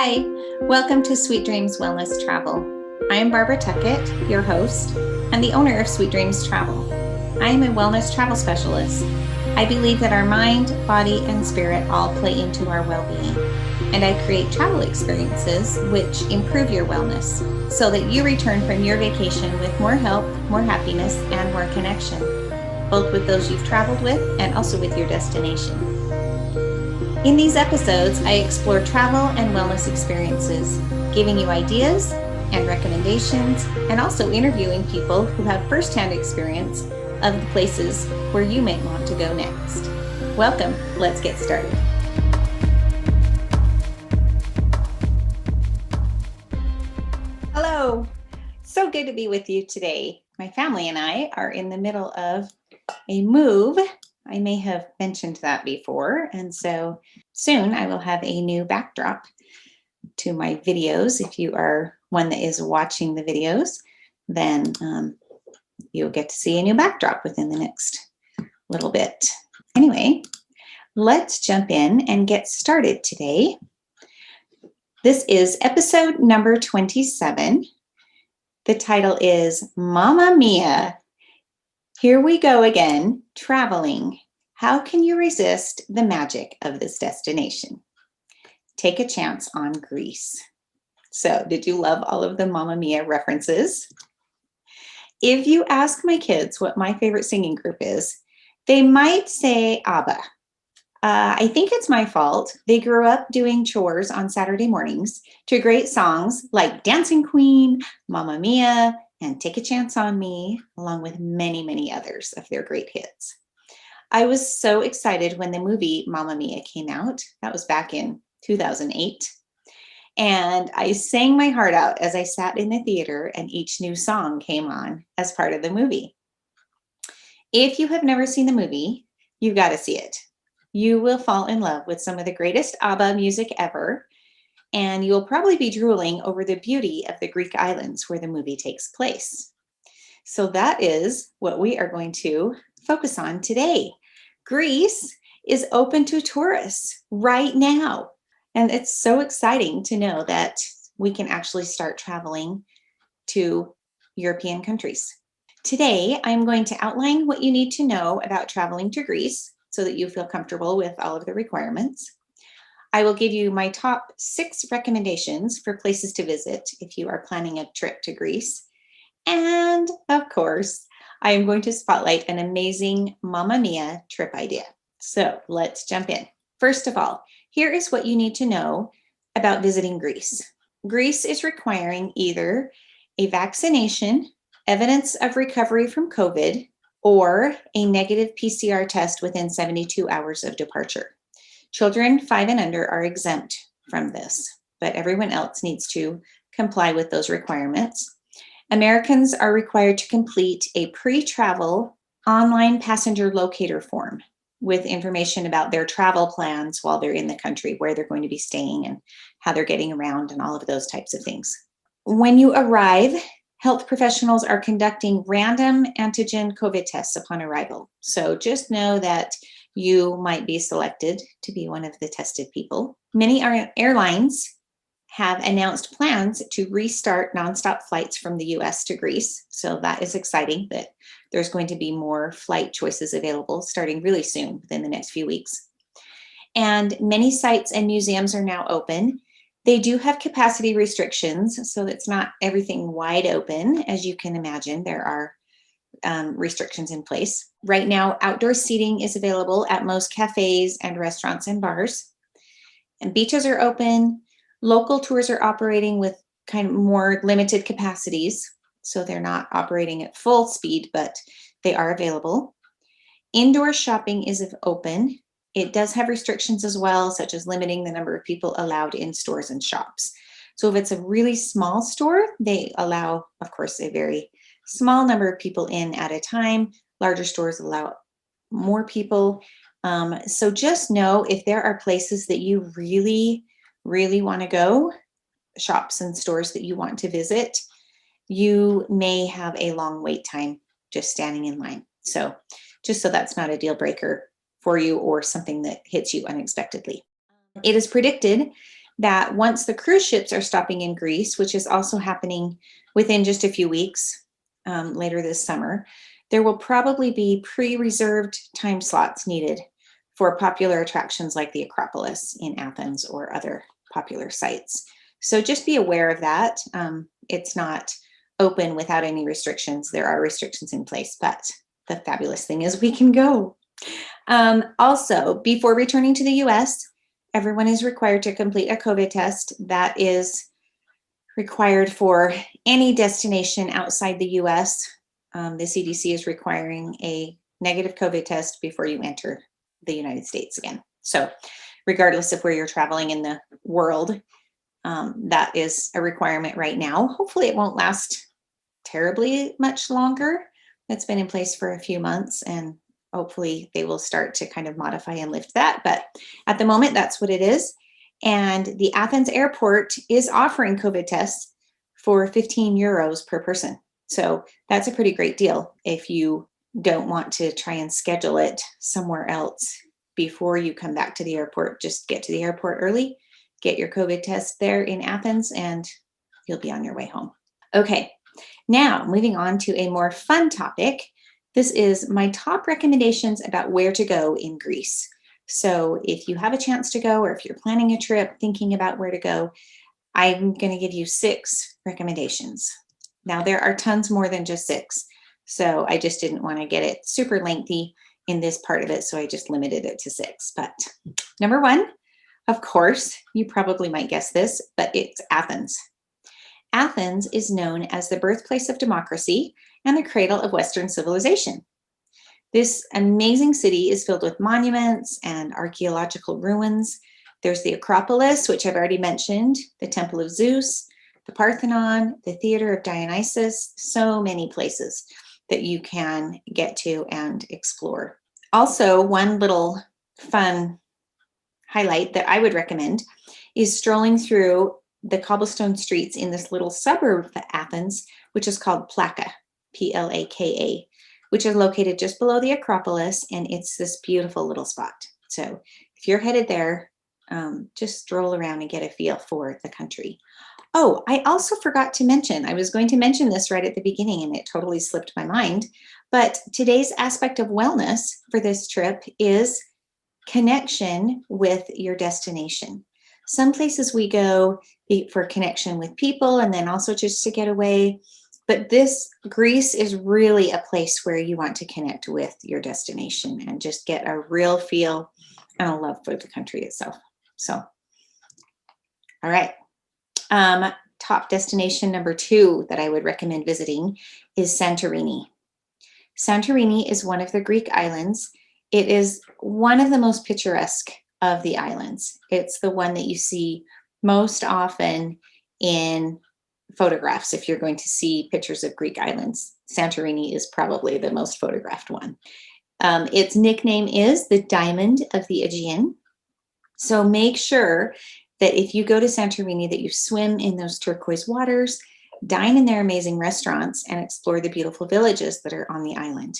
Hi, welcome to Sweet Dreams Wellness Travel. I am Barbara Tuckett, your host, and the owner of Sweet Dreams Travel. I am a wellness travel specialist. I believe that our mind, body, and spirit all play into our well-being, and I create travel experiences which improve your wellness so that you return from your vacation with more health, more happiness, and more connection, both with those you've traveled with and also with your destination. In these episodes, I explore travel and wellness experiences, giving you ideas and recommendations, and also interviewing people who have firsthand experience of the places where you may want to go next. Welcome, let's get started. Hello, so good to be with you today. My family and I are in the middle of a move. I may have mentioned that before, and so soon I will have a new backdrop to my videos. If you are one that is watching the videos, then you'll get to see a new backdrop within the next little bit. Anyway, let's jump in and get started today. This is episode number 27. The title is Mamma Mia! Here we go again, traveling. How can you resist the magic of this destination? Take a chance on Greece. So, did you love all of the Mamma Mia references? If you ask my kids what my favorite singing group is, they might say ABBA. I think it's my fault. They grew up doing chores on Saturday mornings to great songs like Dancing Queen, Mamma Mia, and Take a Chance on Me, along with many, many others of their great hits. I was so excited when the movie Mamma Mia came out. That was back in 2008. And I sang my heart out as I sat in the theater and each new song came on as part of the movie. If you have never seen the movie, you've got to see it. You will fall in love with some of the greatest ABBA music ever, and you'll probably be drooling over the beauty of the Greek islands where the movie takes place. So that is what we are going to focus on today. Greece is open to tourists right now. And it's so exciting to know that we can actually start traveling to European countries. Today, I'm going to outline what you need to know about traveling to Greece so that you feel comfortable with all of the requirements. I will give you my top 6 recommendations for places to visit if you are planning a trip to Greece. And of course, I am going to spotlight an amazing Mamma Mia trip idea. So let's jump in. First of all, here is what you need to know about visiting Greece. Greece is requiring either a vaccination, evidence of recovery from COVID, or a negative PCR test within 72 hours of departure. Children 5 and under are exempt from this, but everyone else needs to comply with those requirements. Americans are required to complete a pre-travel online passenger locator form with information about their travel plans while they're in the country, where they're going to be staying and how they're getting around and all of those types of things. When you arrive, health professionals are conducting random antigen COVID tests upon arrival. So just know that you might be selected to be one of the tested people. Many airlines have announced plans to restart nonstop flights from the US to Greece. So that is exciting that there's going to be more flight choices available starting really soon within the next few weeks. And many sites and museums are now open. They do have capacity restrictions, so it's not everything wide open. As you can imagine, there are restrictions in place. Right now, outdoor seating is available at most cafes and restaurants and bars. And beaches are open. Local tours are operating with kind of more limited capacities. So they're not operating at full speed, but they are available. Indoor shopping is open. It does have restrictions as well, such as limiting the number of people allowed in stores and shops. So if it's a really small store, they allow, of course, a very small number of people in at a time. Larger stores allow more people. So just know if there are places that you really, really want to go, shops and stores that you want to visit, you may have a long wait time just standing in line. So just so that's not a deal breaker for you or something that hits you unexpectedly. It is predicted that once the cruise ships are stopping in Greece, which is also happening within just a few weeks later this summer, there will probably be pre-reserved time slots needed for popular attractions like the Acropolis in Athens or other popular sites. So just be aware of that. It's not open without any restrictions. There are restrictions in place, but the fabulous thing is we can go. Also, before returning to the US, everyone is required to complete a COVID test. That is required for any destination outside the US. The CDC is requiring a negative COVID test before you enter the United States again. So regardless of where you're traveling in the world, that is a requirement right now. Hopefully it won't last terribly much longer. It's been in place for a few months, and hopefully they will start to kind of modify and lift that. But at the moment, that's what it is. And the Athens airport is offering COVID tests for 15 euros per person. So that's a pretty great deal if you don't want to try and schedule it somewhere else before you come back to the airport. Just get to the airport early, get your COVID test there in Athens, and you'll be on your way home. Okay, now moving on to a more fun topic. This is my top recommendations about where to go in Greece. So if you have a chance to go, or if you're planning a trip, thinking about where to go, I'm going to give you 6 recommendations. Now, there are tons more than just 6. So I just didn't want to get it super lengthy in this part of it. So I just limited it to 6. But number 1, of course, you probably might guess this, but it's Athens. Athens is known as the birthplace of democracy and the cradle of Western civilization. This amazing city is filled with monuments and archaeological ruins. There's the Acropolis, which I've already mentioned, the Temple of Zeus, the Parthenon, the Theater of Dionysus, so many places that you can get to and explore. Also, one little fun highlight that I would recommend is strolling through the cobblestone streets in this little suburb of Athens, which is called Plaka, Plaka, which is located just below the Acropolis, and it's this beautiful little spot. So if you're headed there, just stroll around and get a feel for the country. Oh, I also forgot to mention, I was going to mention this right at the beginning and it totally slipped my mind, but today's aspect of wellness for this trip is connection with your destination. Some places we go for connection with people and then also just to get away. But Greece is really a place where you want to connect with your destination and just get a real feel and a love for the country itself. So, all right. Top destination number 2 that I would recommend visiting is Santorini. Santorini is one of the Greek islands. It is one of the most picturesque of the islands. It's the one that you see most often in photographs. If you're going to see pictures of Greek islands, Santorini is probably the most photographed one. Its nickname is the Diamond of the Aegean. So make sure that if you go to Santorini that you swim in those turquoise waters, dine in their amazing restaurants, and explore the beautiful villages that are on the island.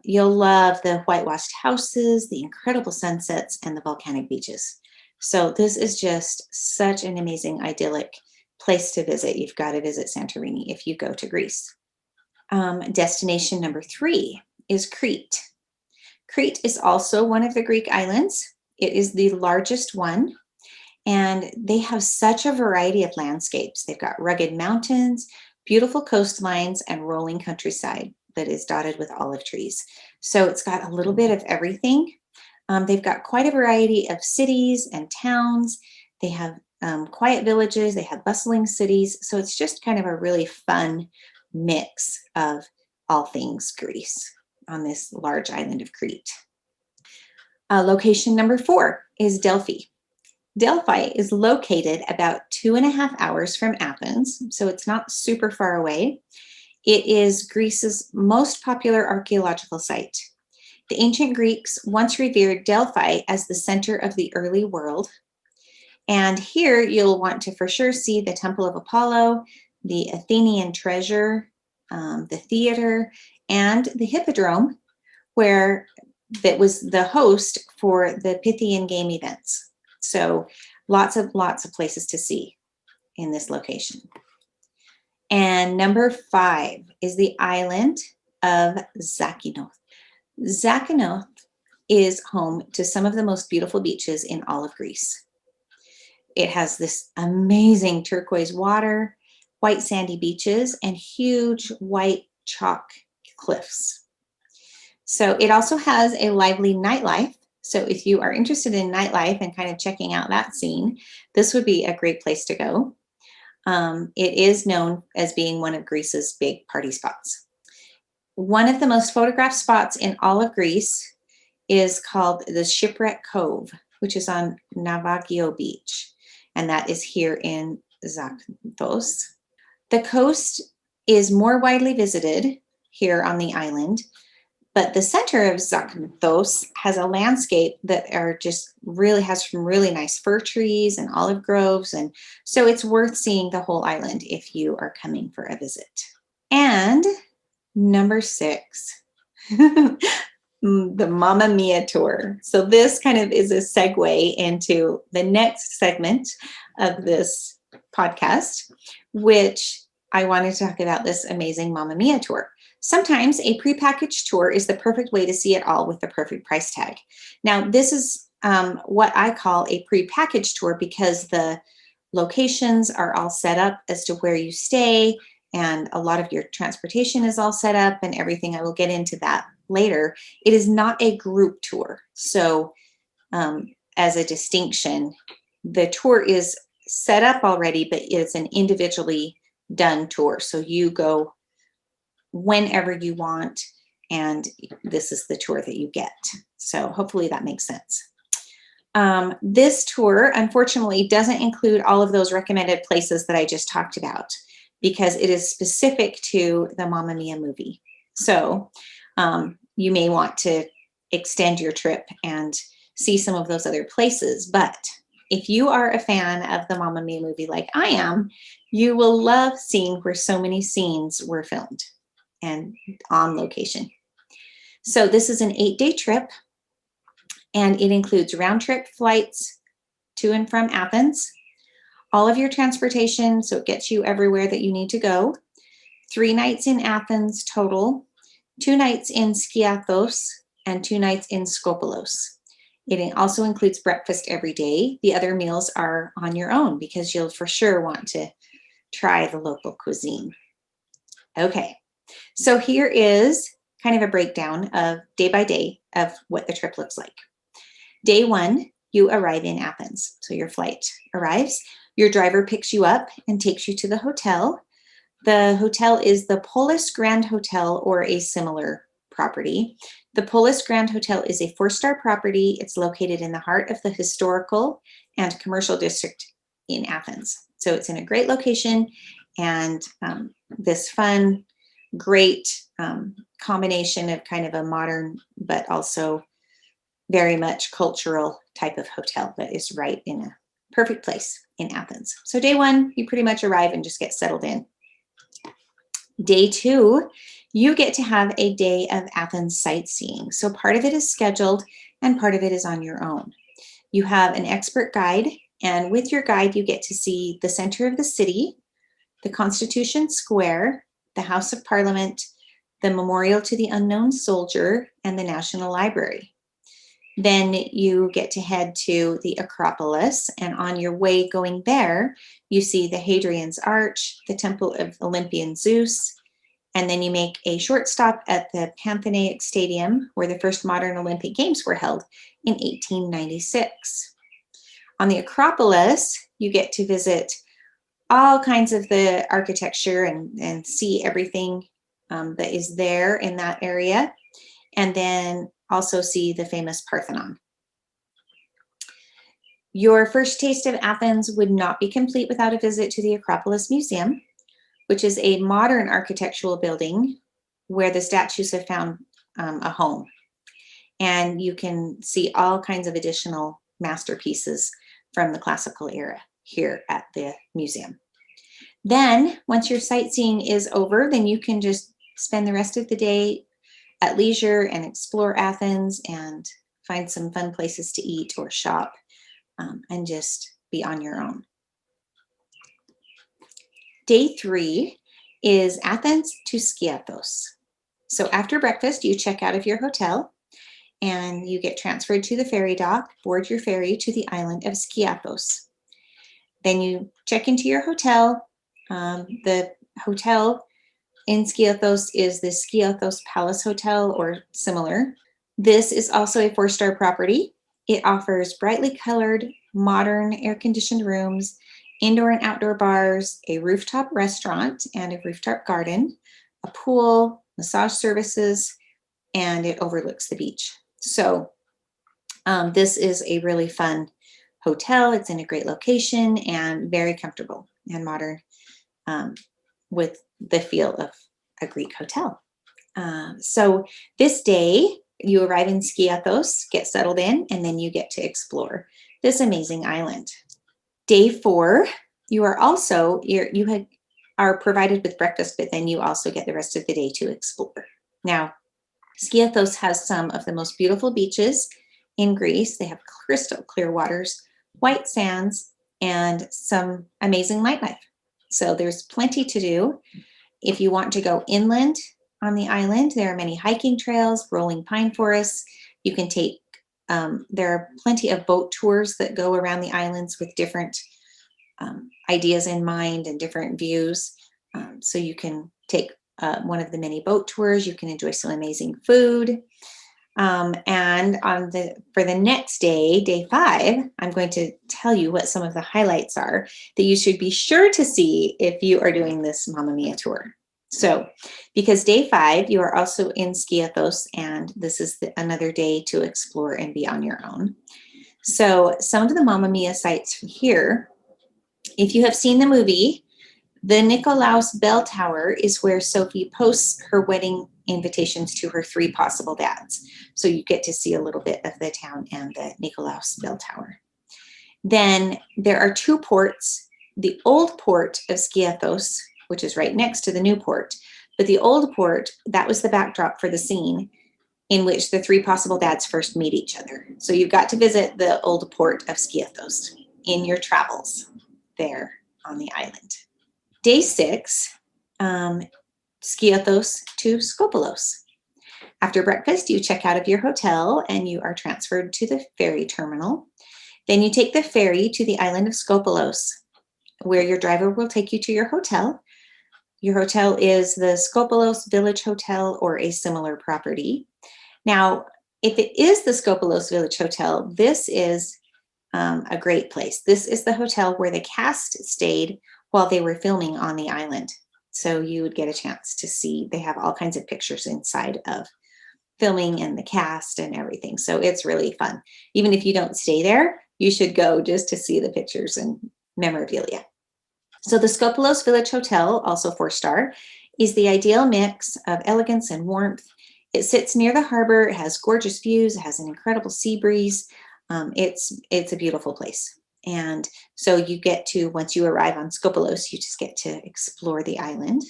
You'll love the whitewashed houses, the incredible sunsets, and the volcanic beaches. So this is just such an amazing, idyllic place to visit. You've got to visit Santorini if you go to Greece. Destination number 3 is Crete. Crete is also one of the Greek islands. It is the largest one, and they have such a variety of landscapes. They've got rugged mountains, beautiful coastlines, and rolling countryside that is dotted with olive trees. So it's got a little bit of everything. They've got quite a variety of cities and towns. They have quiet villages. They have bustling cities. So it's just kind of a really fun mix of all things Greece on this large island of Crete. Location number 4 is Delphi. Delphi is located about 2.5 hours from Athens, so it's not super far away. It is Greece's most popular archaeological site. The ancient Greeks once revered Delphi as the center of the early world. And here you'll want to for sure see the Temple of Apollo, the Athenian treasure, the theater, and the hippodrome, where that was the host for the Pythian game events. So Lots of places to see in this location. And number 5 is the island of Zakothos. Zakothos is home to some of the most beautiful beaches in all of Greece. It has this amazing turquoise water, white sandy beaches, and huge white chalk cliffs. So it also has a lively nightlife. So if you are interested in nightlife and kind of checking out that scene, this would be a great place to go. It is known as being one of Greece's big party spots. One of the most photographed spots in all of Greece is called the Shipwreck Cove, which is on Navagio Beach, and that is here in Zakothos. The coast is more widely visited here on the island, but the center of Zakothos has a landscape that has some really nice fir trees and olive groves, and so it's worth seeing the whole island if you are coming for a visit. And number 6, the Mamma Mia tour. So this kind of is a segue into the next segment of this podcast, which I wanted to talk about this amazing Mamma Mia tour. Sometimes a prepackaged tour is the perfect way to see it all with the perfect price tag. Now, this is what I call a prepackaged tour because the locations are all set up as to where you stay, and a lot of your transportation is all set up and everything. I will get into that later. It is not a group tour. So as a distinction, the tour is set up already, but it's an individually done tour. So you go whenever you want, and this is the tour that you get. So hopefully that makes sense. This tour, unfortunately, doesn't include all of those recommended places that I just talked about because it is specific to the Mamma Mia movie. So you may want to extend your trip and see some of those other places. But if you are a fan of the Mamma Mia movie like I am, you will love seeing where so many scenes were filmed and on location. So this is an 8-day trip, and it includes round-trip flights to and from Athens, all of your transportation, so it gets you everywhere that you need to go, 3 nights in Athens total, 2 nights in Skiathos, and 2 nights in Skopelos. It also includes breakfast every day. The other meals are on your own because you'll for sure want to try the local cuisine. Okay, so here is kind of a breakdown of day by day of what the trip looks like. Day 1, you arrive in Athens. So your flight arrives. Your driver picks you up and takes you to the hotel. The hotel is the Polis Grand Hotel or a similar property. The Polis Grand Hotel is a 4-star property. It's located in the heart of the historical and commercial district in Athens. So it's in a great location, and this fun, great combination of kind of a modern but also very much cultural type of hotel that is right in a perfect place in Athens. So day 1, you pretty much arrive and just get settled in. Day 2, you get to have a day of Athens sightseeing. So part of it is scheduled and part of it is on your own. You have an expert guide, and with your guide, you get to see the center of the city, the Constitution Square, the House of Parliament, the Memorial to the Unknown Soldier, and the National Library. Then you get to head to the Acropolis, and on your way going there, you see the Hadrian's Arch, the Temple of Olympian Zeus, and then you make a short stop at the Pantheonaic Stadium, where the first modern Olympic Games were held in 1896. On the Acropolis, you get to visit all kinds of the architecture and see everything that is there in that area, and then also see the famous Parthenon. Your first taste of Athens would not be complete without a visit to the Acropolis Museum, which is a modern architectural building where the statues have found a home. And you can see all kinds of additional masterpieces from the classical era here at the museum. Then, once your sightseeing is over, then you can just spend the rest of the day at leisure and explore Athens and find some fun places to eat or shop and just be on your own. Day 3 is Athens to Skiathos. So after breakfast, you check out of your hotel and you get transferred to the ferry dock, board your ferry to the island of Skiathos. Then you check into your hotel. The hotel in Skiathos is the Skiathos Palace Hotel or similar. This is also a 4-star property. It offers brightly colored, modern air-conditioned rooms, indoor and outdoor bars, a rooftop restaurant and a rooftop garden, a pool, massage services, and it overlooks the beach. So this is a really fun hotel. It's in a great location and very comfortable and modern with the feel of a Greek hotel. So this day, you arrive in Skiathos, get settled in, and then you get to explore this amazing island. Day 4, you are also, are provided with breakfast, but then you also get the rest of the day to explore. Now, Skiathos has some of the most beautiful beaches in Greece. They have crystal clear waters, white sands, and some amazing nightlife. So there's plenty to do. If you want to go inland on the island, there are many hiking trails, rolling pine forests. You can take, there are plenty of boat tours that go around the islands with different ideas in mind and different views. So you can take one of the many boat tours. You can enjoy some amazing food. And for the next day, day 5, I'm going to tell you what some of the highlights are that you should be sure to see if you are doing this Mamma Mia tour. So, because day 5, you are also in Skiathos, and this is another day to explore and be on your own. So, some of the Mamma Mia sites here, if you have seen the movie, the Nikolaos Bell Tower is where Sophie posts her wedding invitations to her 3 possible dads. So you get to see a little bit of the town and the Nikolaos Bell Tower. Then there are 2 ports, the old port of Skiathos, which is right next to the new port, but the old port, that was the backdrop for the scene in which the 3 possible dads first meet each other. So you've got to visit the old port of Skiathos in your travels there on the island. Day 6, Skiathos to Skopelos. After breakfast, you check out of your hotel and you are transferred to the ferry terminal. Then you take the ferry to the island of Skopelos, where your driver will take you to your hotel. Your hotel is the Skopelos Village Hotel or a similar property. Now, if it is the Skopelos Village Hotel, this is a great place. This is the hotel where the cast stayed while they were filming on the island. So you would get a chance to see, they have all kinds of pictures inside of filming and the cast and everything. So it's really fun. Even if you don't stay there, you should go just to see the pictures and memorabilia. So the Skopelos Village Hotel, also 4-star, is the ideal mix of elegance and warmth. It sits near the harbor, it has gorgeous views, it has an incredible sea breeze. It's a beautiful place. And so you get to, once you arrive on Skopelos, you just get to explore the island.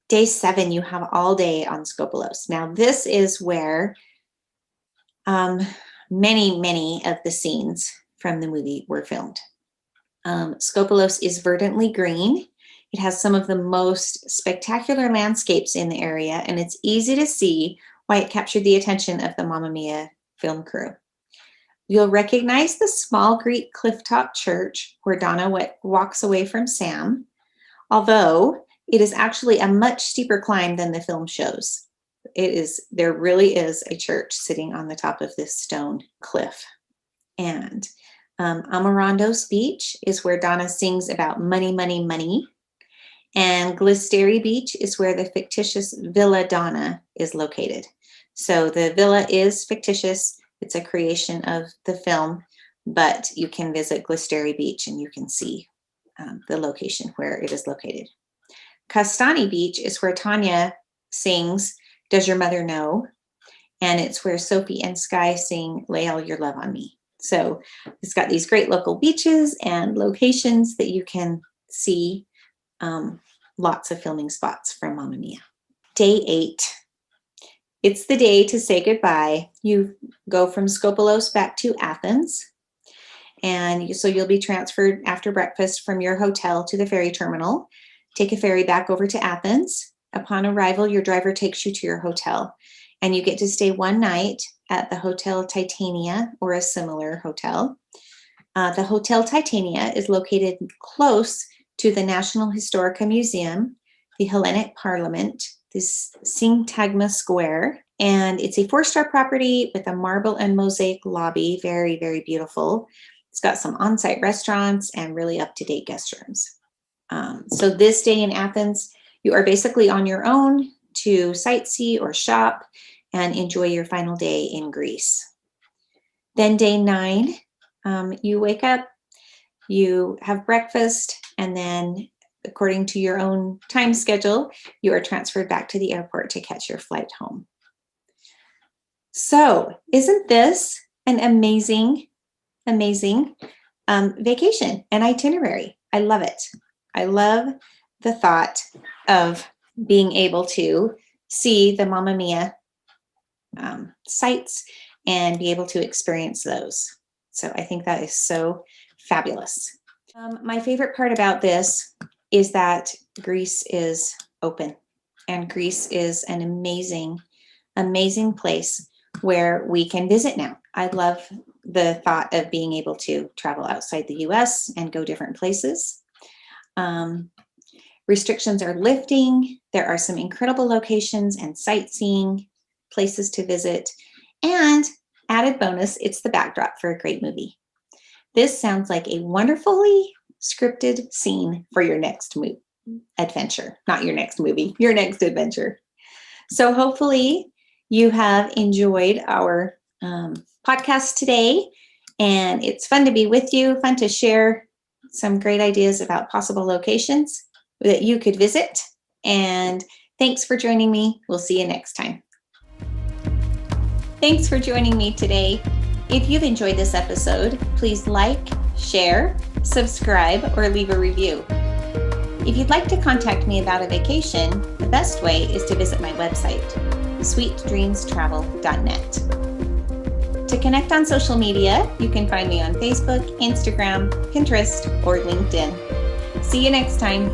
Day 7, you have all day on Skopelos. Now, this is where many of the scenes from the movie were filmed. Skopelos is verdantly green. It has some of the most spectacular landscapes in the area, and it's easy to see why it captured the attention of the Mamma Mia film crew. You'll recognize the small Greek clifftop church where Donna walks away from Sam, although it is actually a much steeper climb than the film shows. There really is a church sitting on the top of this stone cliff. And Amarandos Beach is where Donna sings about money, money, money. And Glisteri Beach is where the fictitious Villa Donna is located. So the villa is fictitious. It's a creation of the film, but you can visit Glisteri Beach and you can see the location where it is located. Kastani Beach is where Tanya sings, Does Your Mother Know? And it's where Sophie and Sky sing, Lay All Your Love on Me. So it's got these great local beaches and locations that you can see. Lots of filming spots from Mamma Mia. Day 8. It's the day to say goodbye. You go from Skopelos back to Athens. And so you'll be transferred after breakfast from your hotel to the ferry terminal. Take a ferry back over to Athens. Upon arrival, your driver takes you to your hotel, and you get to stay one night at the Hotel Titania or a similar hotel. The Hotel Titania is located close to the National Historical Museum, the Hellenic Parliament, this Syntagma Square, and it's a 4-star property with a marble and mosaic lobby, very, very beautiful. It's got some on-site restaurants and really up-to-date guest rooms. So this day in Athens, you are basically on your own to sightsee or shop and enjoy your final day in Greece. Then day 9, you wake up, you have breakfast, and then according to your own time schedule, you are transferred back to the airport to catch your flight home. So isn't this an amazing vacation and itinerary? I love it. I love the thought of being able to see the Mamma Mia sites and be able to experience those. So I think that is so fabulous. My favorite part about this is that Greece is open, and Greece is an amazing, amazing place where we can visit now. I love the thought of being able to travel outside the US and go different places. Restrictions are lifting. There are some incredible locations and sightseeing places to visit. And added bonus, it's the backdrop for a great movie. This sounds like a wonderfully scripted scene for your next adventure. Not your next movie, your next adventure. So hopefully you have enjoyed our podcast today, and it's fun to be with you, fun to share some great ideas about possible locations that you could visit. And thanks for joining me. We'll see you next time. Thanks for joining me today. If you've enjoyed this episode, please like, share, subscribe, or leave a review. If you'd like to contact me about a vacation, the best way is to visit my website, sweetdreamstravel.net. To connect on social media, you can find me on Facebook, Instagram, Pinterest, or LinkedIn. See you next time.